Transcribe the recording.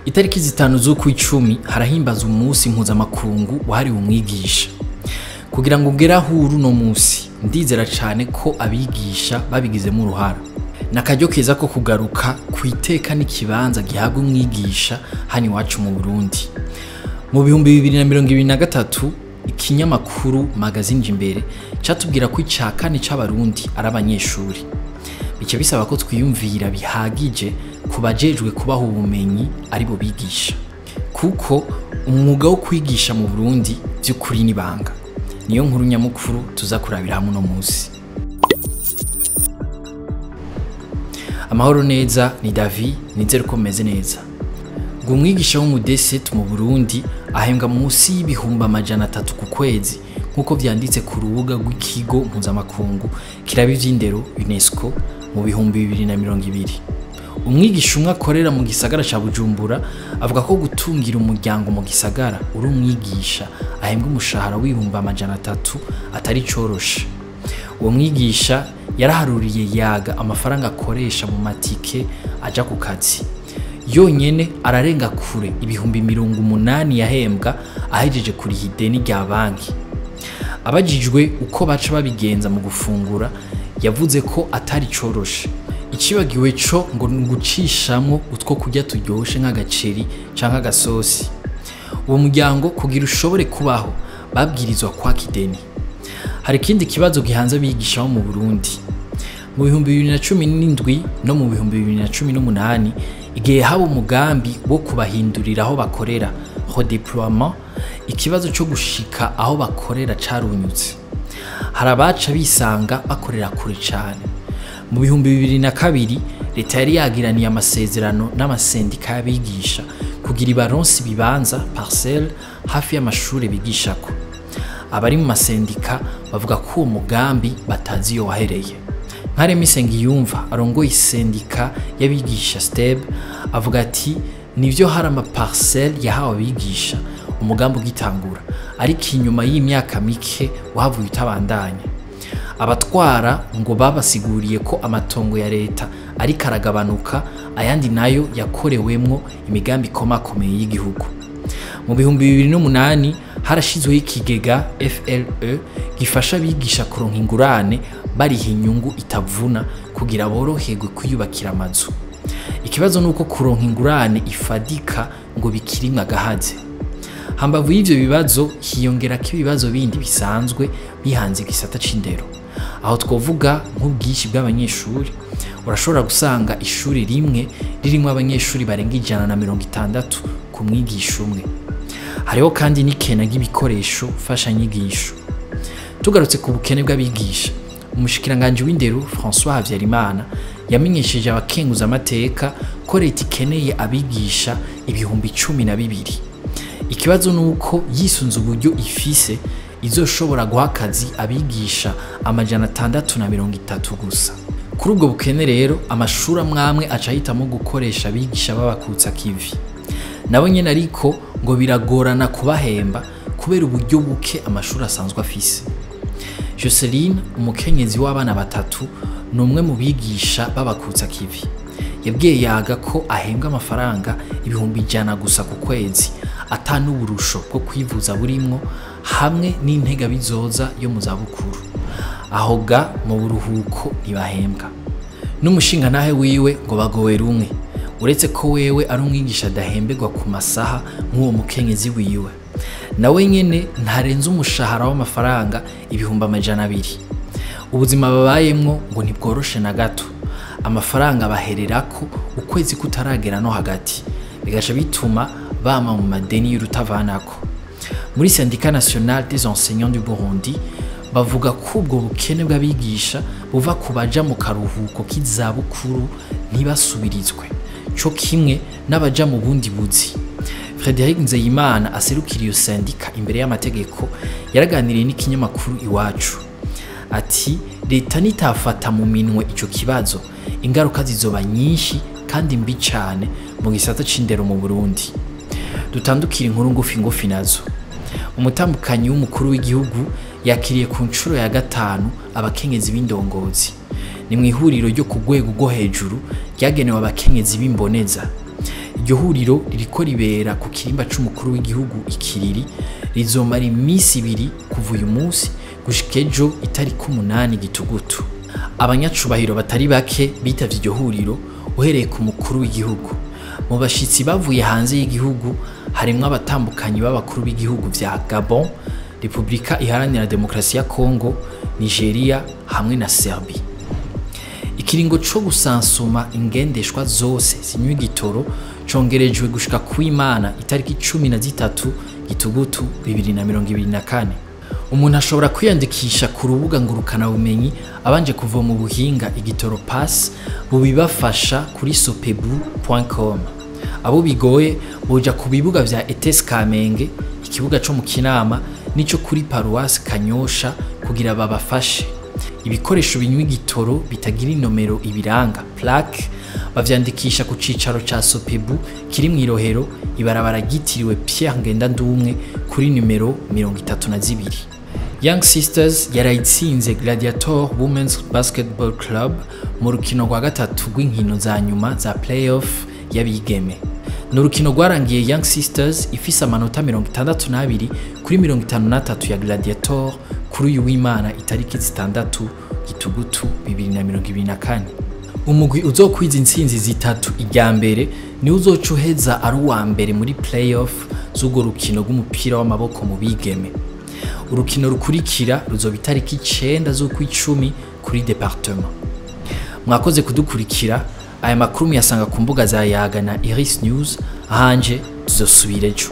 Itariki zitanu z'ukwicumi harahimbaza umusi mpuzamakungu wahariwe umwigisha. Kugira ngo ugere aho uri uno musi, ndizera cane ko abigisha babigizemo uruhara. Nakaryo keza ko kugaruka ku iteka n'ikibanza gihabwa umwigisha hano iwacu mu Burundi. Mu 2023 ikinyamakuru magazine imbere catubwira ko ica kane c'abarundi ari abanyeshuri. Bice bisaba ko twiyumvira bihagije kubajejwe kubaho ubumenyi ari bo bigisha, kuko umwuga wo kwigisha mu Burundi by'ukuri n'ibanga. Niyo nkuru nyamukuru tuza kurabira hamwe no musi. Amahoro neza, ni David, nizere ko meze neza. Ngo umwigisha w'umudeset mu Burundi ahembwa musi y'ibihumbi 300 ku kwezi, nkuko vyanditse ku rubuga rw'ikigo mpuzamakungu kiraba ivy'indero UNESCO mu 2020. Umwigisha umwe akorera mu gisagara ca Bujumbura avuga ko gutungira umuryango mu gisagara uri umwigisha ahembwa umushahara w'ibihumbi 300 atari coroshe. Uwo mwigisha yaraharuriye yaga amafaranga akoresha mu matike aja ku kazi. Yonyene ararenga kure ibihumbi 80 yahembwa ahejeje kuriha ideni rya banki. Abajijwe uko baca babigenza mu gufungura, yavuze ko atari coroshe. Ikibagiwe co ngo ngucishamwo utwo kurya turyoshe nk'agaceri canke agasosi. Uwo muryango kugira ushobore kubaho babwirizwa kwaka ideni. Hari ikindi kibazo gihanze abigisha bo mu Burundi. Mu 2017 no mu 2018 igihe haba umugambi wo kubahindurira aho bakorera redeploiement, ikibazo cyo gushika aho bakorera carunyutse. Hari abaca bisanga bakorera kure cane. Mu 2002 leta yari yagiraniye amasezerano n'amasendika y'abigisha kugira ibaronsi bibanza parcelle hafi y'amashuri bigishako. Abari mu masendika bavuga ko uwo mugambi batazi yo wahereye. Nkaremise Ngiyumva arongoye isendika y'abigisha STEB avuga ati nivyo hari ama parcelle yahawe abigisha umugambi ugitangura, ariko inyuma y'imyaka mike wahavuye utabandanya. Abatwara ngo babasiguriye ko amatongo ya leta ari karagabanuka, ayandi nayo yakorewemwo imigambi komakomeye y'igihugu. Mu 2008 harashizweho ikigega FLE gifasha abigisha kuronka ingurane bariha inyungu itavuna kugira boroherwe kwiyubakira amazu. Ikibazo nuko kuronka ingurane ifadika ngo bikirimwa gahaze. Hambavu y'ivyo bibazo hiyongera ko ibibazo bindi bisanzwe bihanze gisata c'indero. Aho twovuga nk'ubwishi bw'abanyeshuri, urashobora gusanga ishuri rimwe ririmo abanyeshuri barenga 160 ku mwigisha umwe. Hariho kandi n'ikena ry'ibikoresho fasha nyigisho. Tugarutse ku bukene bw'abigisha, umushikiranganje w'indero François Habyarimana yamenyesheje abakenguza amateka ko leta ikeneye abigisha ibihumbi 12. Ikibazo nuko yisunze uburyo ifise izoshobora guha akazi abigisha 630 gusa. Kuri ubwo bukene rero amashuri amwamwe aca ahitamo gukoresha abigisha babakutsa kivi. Nabo nyene ariko ngo biragorana kubahemba kubera uburyo buke amashuri asanzwe afise. Joseline, umukenyezi w'abana 3, numwe mu bigisha babakutsa kivi. Yabwiye yaga ko ahembwa amafaranga ibihumbi 100 gusa ku kwezi, atanuburusho bwo kwivuza burimwo hamwe n'intega bizoza yo mu zabukuru. Ahoga mu buruhuko ntibahembwa. N'umushinga nahe wiwe ngo bagowe rumwe, uretse ko wewe ari umwigisha adahemberwa ku masaha nk'uwo mukenyezi wiwe. Nawe nyene ntarenze umushahara w'amafaranga ibihumbi 200. Ubuzima babayemwo ngo ntibworoshe na gato. Amafaranga bahererako ukwezi kutaragera no hagati, bigasha bituma bama mu madeni y'urutavanako. Muri Syndicat National des Enseignants du Burundi bavuga ko ubwo bukene bw'abigisha buva kubaja mu karuhuko k'izabukuru ntibasubirizwe, co kimwe n'abaja mu bundi buzi. Frederic Nzeyimana aserukira iyo sendika imbere y'amategeko yaraganiriye n'ikinyamakuru Iwacu. Ati leta nitafata mu minwe ico kibazo, ingaruka zizoba nyinshi kandi mbi cane mu gisata c'indero mu Burundi. Dutandukira inkuru ngufi nazo. Umutambukanyi w'umukuru w'igihugu yakiriye ku ncuro ya 5 abakenyezi b'indongozi. Ni mu ihuriro ryo ku rwego rwo hejuru ryagenewe abakenyezi b'imboneza. iryo huriro ririko ribera ku kirimba c'umukuru w'igihugu ikiriri rizomara iminsi 2 kuva uyu munsi gushika ejo itariki 8 Gitugutu. Abanyacubahiro batari bake bitavye iryo huriro uhereye ku mukuru w'igihugu. Mu bashitsi bavuye hanze y'igihugu harimwo abatambukanyi b'abakuru b'igihugu vya Gabon, Republika iharanira demokarasi ya Kongo, Nigeria hamwe na Serbia. Ikiringo co gusansuma ingendeshwa zose zinywa igitoro congerejwe gushika kw'Imana itariki 13 Gitugutu 2024. Umuntu ashobora kwiyandikisha ku rubuga ngurukana bumenyi abanje kuva mu buhinga igitoro pass bubibafasha kuri sopebu.com. Abo bigoye boja ku bibuga vya ETS Kamenge, ikibuga co mu Kinama nico kuri Paroisse Kanyosha kugira babafashe. Ibikoresho binywa igitoro bitagira inomero ibiranga plaque bavyandikisha ku cicaro ca Sopebu kiri mwirohero ibarabara gitiriwe Pierre Ngendandumwe kuri numero 32. Young Sisters yarayitsinze Gladiator Women's Basketball Club mu rukino rwa gatatu rw'inkino za nyuma za playoff y'abigeme. N'urukino rwarangiye Young Sisters ifise amanota 62 kuri 53 ya Gladiator kuri uyu w'Imana itariki 6 Gitugutu 2024. Umugwi uzokwiza intsinzi zitatu irya mbere ni uzocuheza ari uwa mbere muri playoff z'urwo rukino rw'umupira w'amaboko mu bigeme. Urukino rukurikira ruzoba itariki 9 z'ukwicumi kuri departement. Mwakoze kudukurikira. Aya makuru muyasanga ku mbuga za Yaga na Iris News. Hanje tuzosubira ejo.